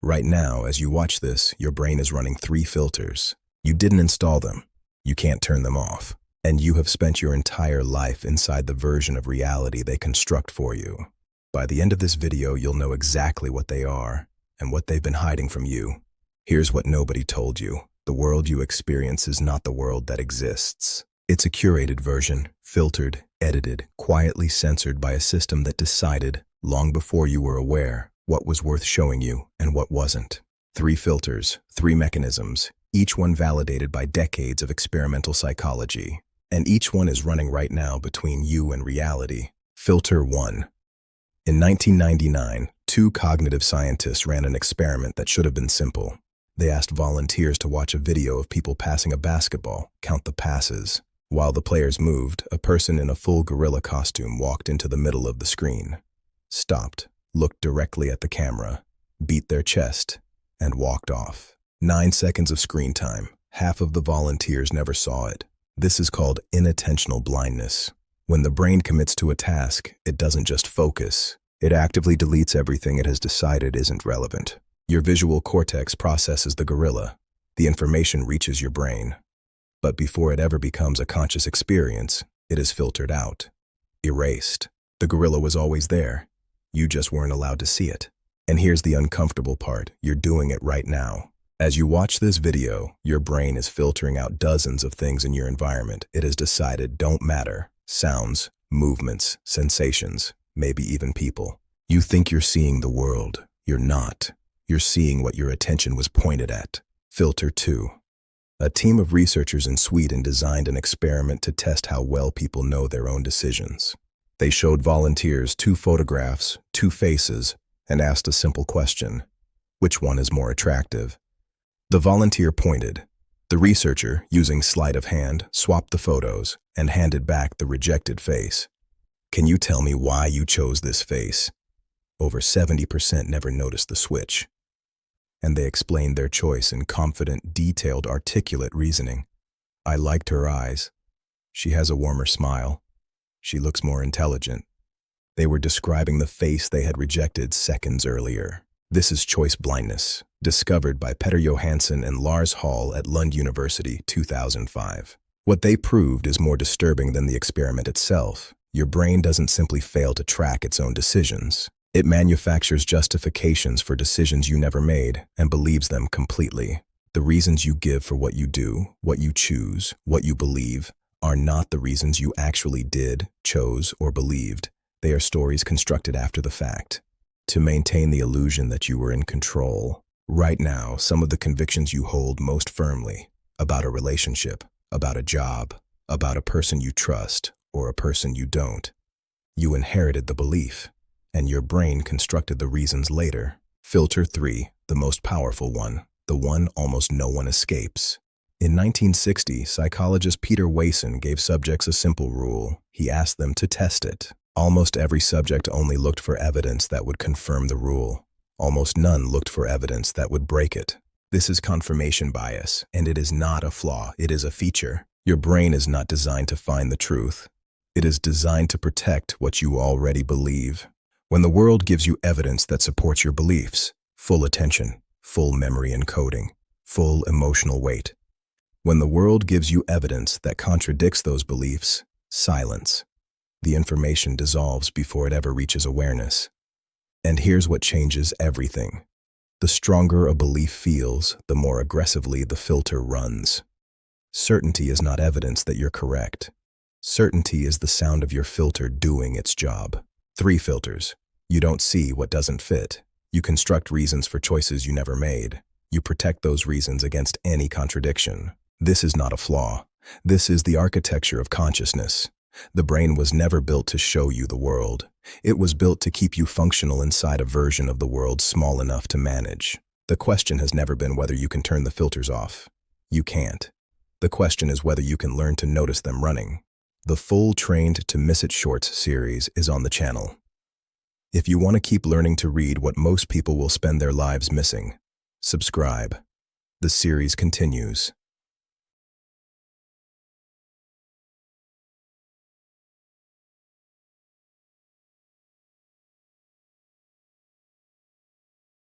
Right now, as you watch this, your brain is running 3 filters. You didn't install them. You can't turn them off. And you have spent your entire life inside the version of reality they construct for you. By the end of this video, you'll know exactly what they are and what they've been hiding from you. Here's what nobody told you. The world you experience is not the world that exists. It's a curated version, filtered, edited, quietly censored by a system that decided, long before you were aware, what was worth showing you and what wasn't. 3 filters, 3 mechanisms, each one validated by decades of experimental psychology. And each one is running right now between you and reality. Filter 1. In 1999, 2 cognitive scientists ran an experiment that should have been simple. They asked volunteers to watch a video of people passing a basketball, count the passes. While the players moved, a person in a full gorilla costume walked into the middle of the screen, stopped, looked directly at the camera, beat their chest, and walked off. 9 seconds of screen time. Half of the volunteers never saw it. This is called inattentional blindness. When the brain commits to a task, it doesn't just focus. It actively deletes everything it has decided isn't relevant. Your visual cortex processes the gorilla. The information reaches your brain. But before it ever becomes a conscious experience, it is filtered out, erased. The gorilla was always there. You just weren't allowed to see it. And here's the uncomfortable part. You're doing it right now. As you watch this video, your brain is filtering out dozens of things in your environment it has decided don't matter. Sounds, movements, sensations, maybe even people. You think you're seeing the world. You're not. You're seeing what your attention was pointed at. Filter 2. A team of researchers in Sweden designed an experiment to test how well people know their own decisions. They showed volunteers 2 photographs, 2 faces, and asked a simple question. Which one is more attractive? The volunteer pointed. The researcher, using sleight of hand, swapped the photos and handed back the rejected face. Can you tell me why you chose this face? Over 70% never noticed the switch. And they explained their choice in confident, detailed, articulate reasoning. I liked her eyes. She has a warmer smile. She looks more intelligent. They were describing the face they had rejected seconds earlier. This is choice blindness, discovered by Peter Johansson and Lars Hall at Lund University, 2005. What they proved is more disturbing than the experiment itself. Your brain doesn't simply fail to track its own decisions. It manufactures justifications for decisions you never made and believes them completely. The reasons you give for what you do, what you choose, what you believe, are not the reasons you actually did, chose, or believed. They are stories constructed after the fact, to maintain the illusion that you were in control. Right now, some of the convictions you hold most firmly about a relationship, about a job, about a person you trust, or a person you don't. You inherited the belief, and your brain constructed the reasons later. Filter 3, the most powerful one, the one almost no one escapes. In 1960, psychologist Peter Wason gave subjects a simple rule. He asked them to test it. Almost every subject only looked for evidence that would confirm the rule. Almost none looked for evidence that would break it. This is confirmation bias, and it is not a flaw, it is a feature. Your brain is not designed to find the truth. It is designed to protect what you already believe. When the world gives you evidence that supports your beliefs, full attention, full memory encoding, full emotional weight. When the world gives you evidence that contradicts those beliefs, silence. The information dissolves before it ever reaches awareness. And here's what changes everything. The stronger a belief feels, the more aggressively the filter runs. Certainty is not evidence that you're correct. Certainty is the sound of your filter doing its job. 3 filters. You don't see what doesn't fit. You construct reasons for choices you never made. You protect those reasons against any contradiction. This is not a flaw. This is the architecture of consciousness. The brain was never built to show you the world. It was built to keep you functional inside a version of the world small enough to manage. The question has never been whether you can turn the filters off. You can't. The question is whether you can learn to notice them running. The full Trained to Miss It Shorts series is on the channel. If you want to keep learning to read what most people will spend their lives missing, subscribe. The series continues.